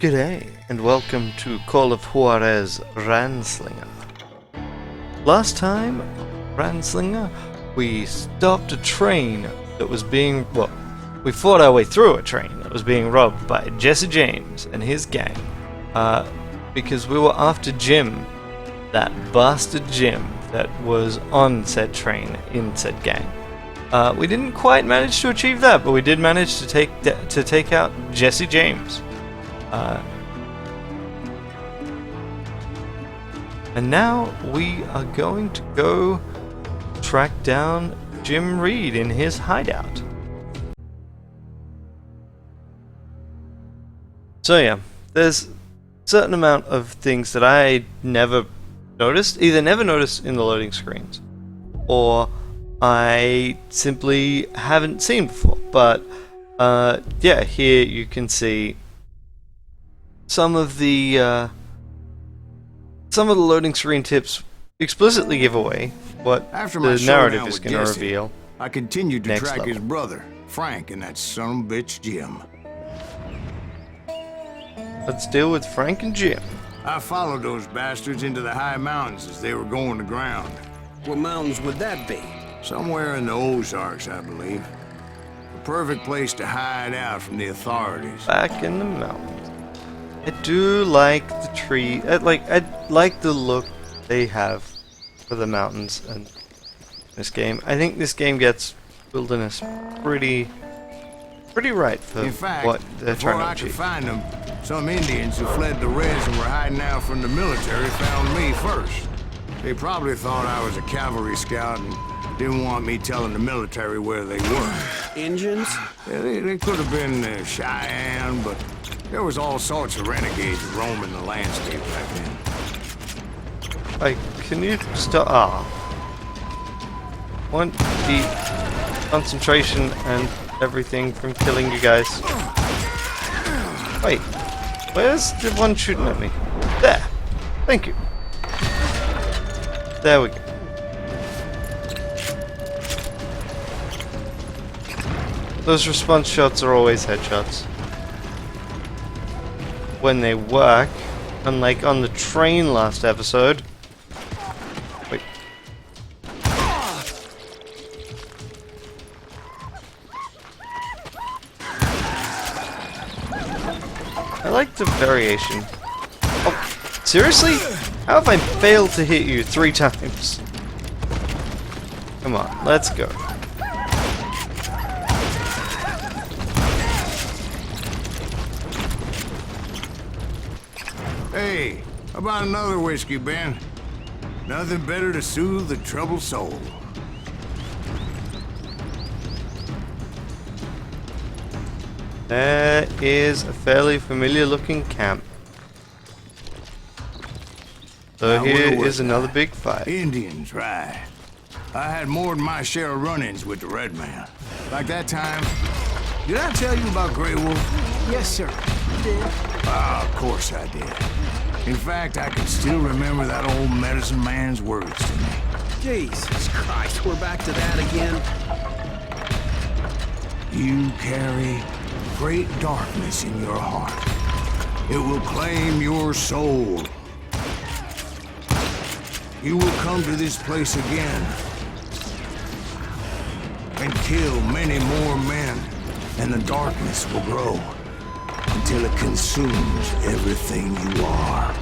G'day, and welcome to Call of Juarez Ranslinger. Last time, Ranslinger, we stopped a train that was being, we fought our way through a train that was being robbed by Jesse James and his gang, because we were after Jim, that bastard Jim that was on said train in said gang. We didn't quite manage to achieve that, but we did manage to take out Jesse James. And now we are going to go track down Jim Reed in his hideout. So yeah, there's a certain amount of things that I never noticed, either never noticed in the loading screens, or I simply haven't seen before. But yeah, here you can see some of the loading screen tips explicitly give away what the narrative is going to reveal. I continued to track level. his brother, Frank, and that son of a bitch, Jim. Let's deal with Frank and Jim. I followed those bastards into the high mountains as they were going to ground. What mountains would that be? Somewhere in the Ozarks, I believe. The perfect place to hide out from the authorities. Back in the mountains. I do like the tree. I like the look they have for the mountains in this game. I think this game gets wilderness pretty right for In fact, what they're before trying I to could achieve. find them, some Indians who fled the Reds and were hiding out from the military found me first. They probably thought I was a cavalry scout and didn't want me telling the military where they were. Injuns? Yeah, they could have been Cheyenne, but there was all sorts of renegades roaming the landscape back then. Like, can you stop? Want the concentration and everything from killing you guys. Wait, where's the one shooting at me? There! Thank you. There we go. Those response shots are always headshots. When they work, unlike on the train last episode. Wait. I like the variation. Oh, seriously? How have I failed to hit you 3 times? Come on, let's go. Hey, how about another whiskey, Ben? Nothing better to soothe the troubled soul. There is a fairly familiar looking camp. So Now, here where is was I? another big fight. Indians, right. I had more than my share of run-ins with the Red Man. Like that time. Did I tell you about Grey Wolf? Yes, sir. Ah, of course I did. In fact, I can still remember that old medicine man's words to me. Jesus Christ, we're back to that again. You carry great darkness in your heart. It will claim your soul. You will come to this place again and kill many more men, and the darkness will grow until it consumes everything you are.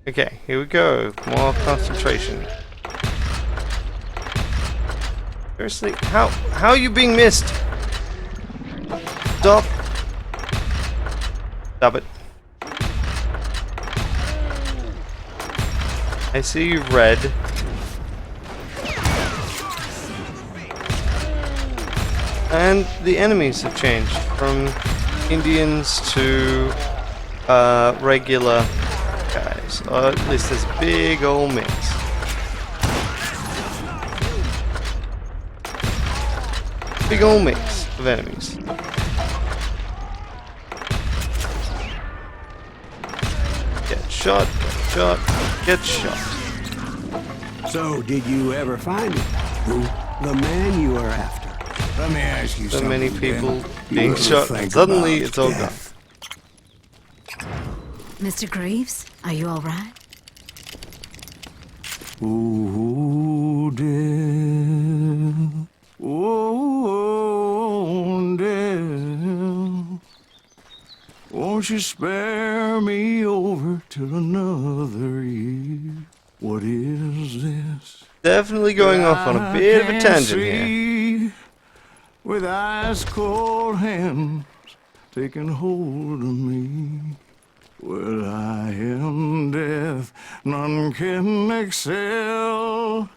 Okay, here we go. More concentration. Seriously, how are you being missed? Stop. Stop it. I see you red. And the enemies have changed from Indians to regular guys. Or at least there's a big old mix. Big old mix of enemies. Get shot, get shot, get shot. So, did you ever find him? Who? The man you are after. Let me ask you So something. many Ben. people You being ever shot, think and suddenly about it's all gone. death? Mr. Greaves, are you all right? Ooh, death. Oh, death. Won't you spare me over till another year? What is this? Definitely going off on a bit of a I tangent can't here. see with ice cold hands taking hold of me. Well, I am death, none can excel.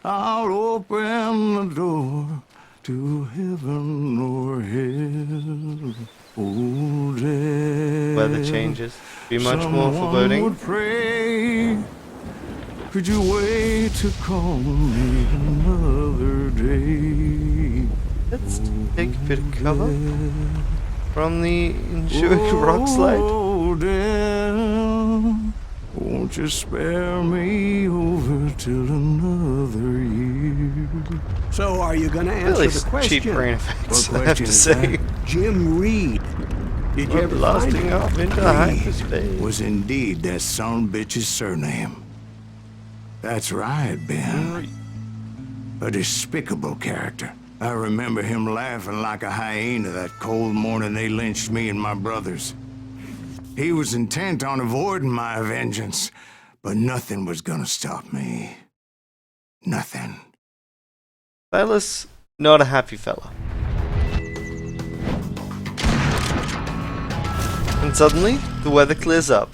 I'll open the door to heaven or hell. Oh, death. Weather changes. Be much more Someone foreboding. would pray. Could you wait to call me another day? Let's take a bit of cover from the ensuing rock slide. Oh, death, won't you spare me over till another year? So are you gonna answer Really the question? cheap brain effects, What I have question to is say. Jim Reed. Did you We're ever find blasting him? off into Reed hyperspace. was indeed that son of a bitch's surname. That's right, Ben. A despicable character. I remember him laughing like a hyena that cold morning they lynched me and my brothers. He was intent on avoiding my vengeance, but nothing was gonna stop me. Nothing. Silas, not a happy fella. And suddenly, the weather clears up.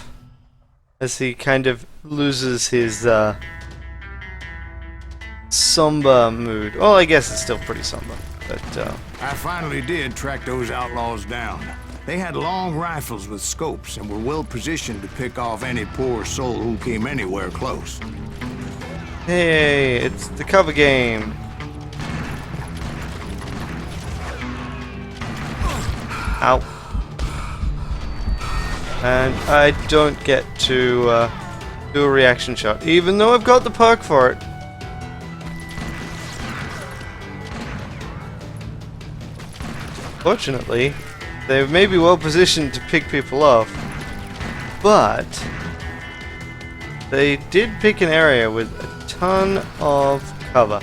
As he kind of loses his, somber mood. Well, I guess it's still pretty somber, but, I finally did track those outlaws down. They had long rifles with scopes and were well positioned to pick off any poor soul who came anywhere close. hey, it's the cover game. Ow. And I don't get to do a reaction shot, even though I've got the perk for it. Fortunately, they may be well positioned to pick people off, but they did pick an area with a ton of cover.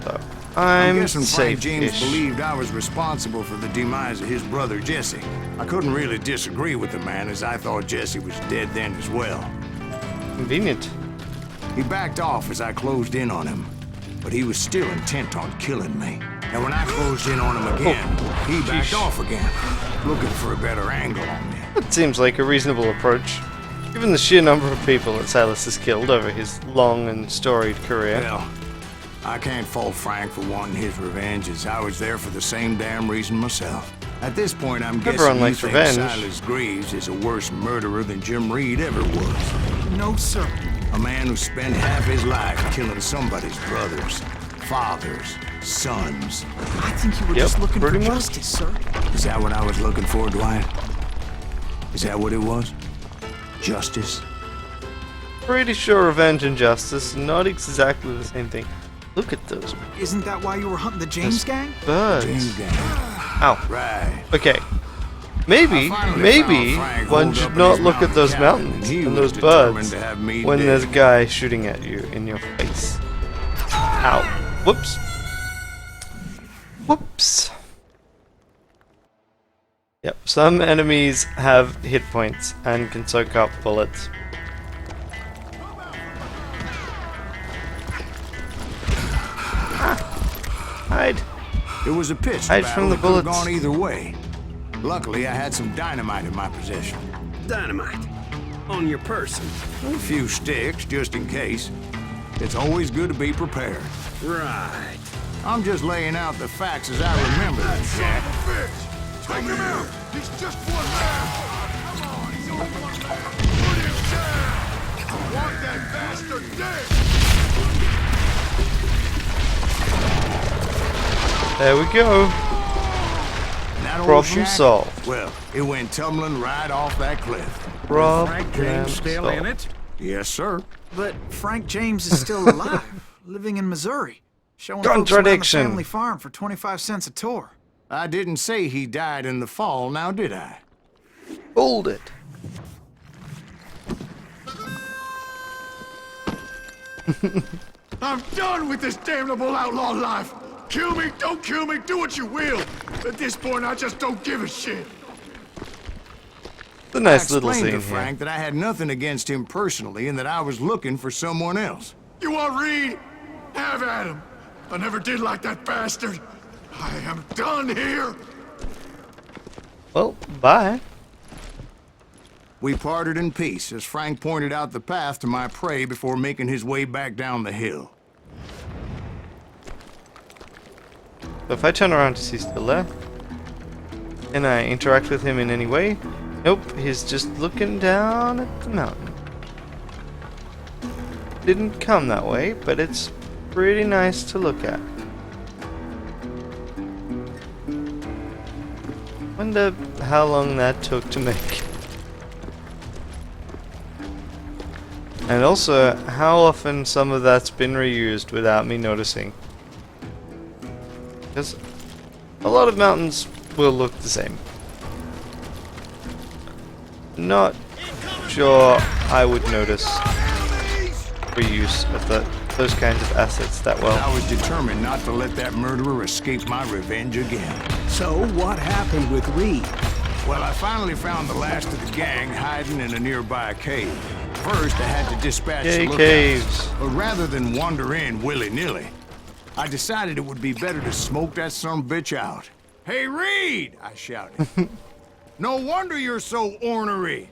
So I'm I'm guessing Frank James safe-ish. believed I was responsible for the demise of his brother Jesse. I couldn't really disagree with the man, as I thought Jesse was dead then as well. Convenient. He backed off as I closed in on him, but he was still intent on killing me. And when I closed in on him again, he backed sheesh. off again, looking for a better angle on me. That seems like a reasonable approach, given the sheer number of people that Silas has killed over his long and storied career. Well, I can't fault Frank for wanting his revenge, as I was there for the same damn reason myself. At this point, I'm Everyone guessing you likes think revenge. Silas Greaves is a worse murderer than Jim Reed ever was. No, sir. A man who spent half his life killing somebody's brothers, fathers, sons. I think you were Yep, just looking for pretty much. justice, sir. Is that what I was looking for, Dwight? Is that what it was? Justice? Pretty sure revenge and justice are not exactly the same thing. Look at those Isn't that why you were hunting the James gang? birds. James Gang. Ow. Right. Okay. Maybe Frank one holed should up in not his look at mountain those cabin, mountains he and was those determined birds to have me when dead. there's a guy shooting at you in your face. Ow. Whoops. Whoops. Yep, some enemies have hit points and can soak up bullets. Hide. It was a pitch Hide battle from the that could have bullets. gone either way. Luckily, I had some dynamite in my possession. Dynamite. On your person. A few sticks, just in case. It's always good to be prepared. Right. I'm just laying out the facts as I remember them, Jack. Take him out! He's just one man! Come on, he's only one man! Put him down! I want that bastard dead! There we go. And that old Problem shack, solved. Well, it went tumbling right off that cliff. Problem Still solved. in it? Yes, sir. But Frank James is still alive, living in Missouri. Showing folks around the Contradiction. family farm for 25 cents a tour. I didn't say he died in the fall, now did I? Hold it. I'm done with this damnable outlaw life. Kill me, don't kill me, do what you will. At this point, I just don't give a shit. It's a nice I little explained scene to here. Frank that I had nothing against him personally and that I was looking for someone else. You want Reed? Have at him. I never did like that bastard. I am done here. Well, bye. We parted in peace as Frank pointed out the path to my prey before making his way back down the hill. So if I turn around to see still there, and I interact with him in any way, nope, he's just looking down at the mountain. Didn't come that way, but it's pretty nice to look at. Wonder how long that took to make. And also, how often some of that's been reused without me noticing. Because a lot of mountains will look the same. Not sure I would notice reuse of those kinds of assets that well. I was determined not to let that murderer escape my revenge again. So, what happened with Reed? Well, I finally found the last of the gang hiding in a nearby cave. First, I had to dispatch Yay, the lookouts, caves. but rather than wander in willy-nilly, I decided it would be better to smoke that sumbitch out. Hey, Reed! I shouted. No wonder you're so ornery.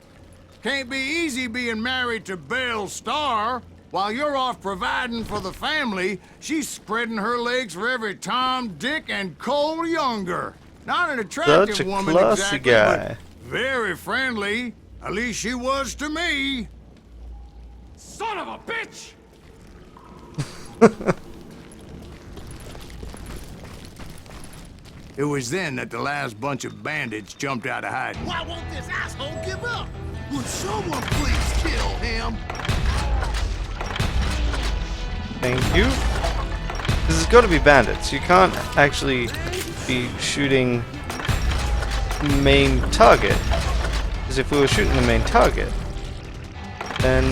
Can't be easy being married to Belle Starr. While you're off providing for the family, she's spreading her legs for every Tom, Dick, and Cole Younger. Not an attractive Such a woman classy exactly, guy. but very friendly. At least she was to me. Son of a bitch! It was then that the last bunch of bandits jumped out of hiding. Why won't this asshole give up? Would someone please kill him? Thank you. This has got to be bandits. You can't actually be shooting main target. Because if we were shooting the main target, then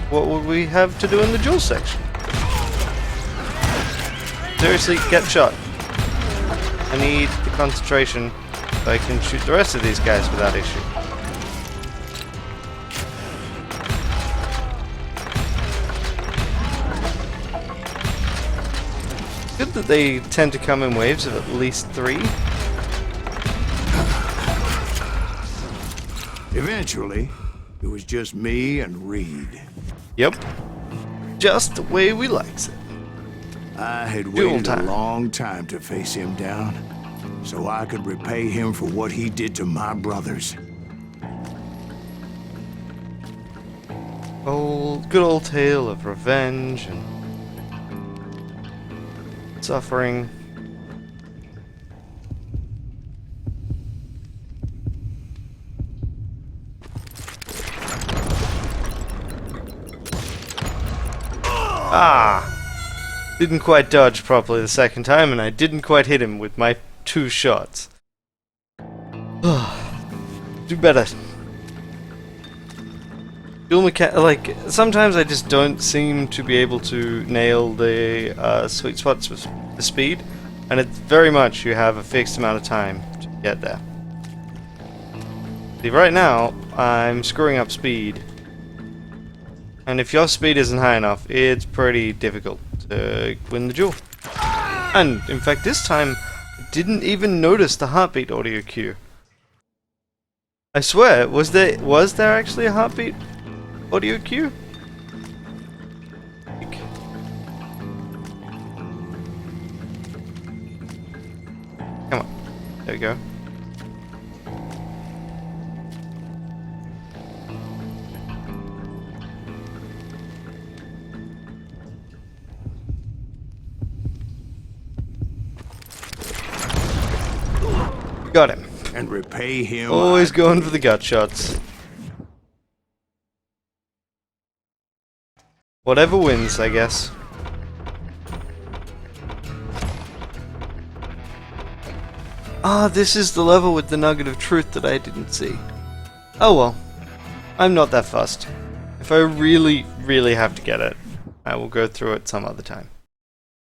what would we have to do in the duel section? Seriously, get shot. I need the concentration so I can shoot the rest of these guys without issue. It's good that they tend to come in waves of at least 3. Eventually, it was just me and Reed. Yep. Just the way we likes it. I had Duel waited a time. long time to face him down, so I could repay him for what he did to my brothers. Good old tale of revenge and suffering. Ah! Didn't quite dodge properly the second time, and I didn't quite hit him with my 2 shots. Do better. Like, sometimes I just don't seem to be able to nail the sweet spots with the speed, and it's very much you have a fixed amount of time to get there. See, right now, I'm screwing up speed. And if your speed isn't high enough, it's pretty difficult to win the duel. And, in fact, this time, I didn't even notice the heartbeat audio cue. I swear, was there actually a heartbeat audio cue? Come on. There we go. Got him. And repay him. Always going for the gut shots. Whatever wins, I guess. Ah, this is the level with the nugget of truth that I didn't see. Oh well. I'm not that fussed. If I really, really have to get it, I will go through it some other time.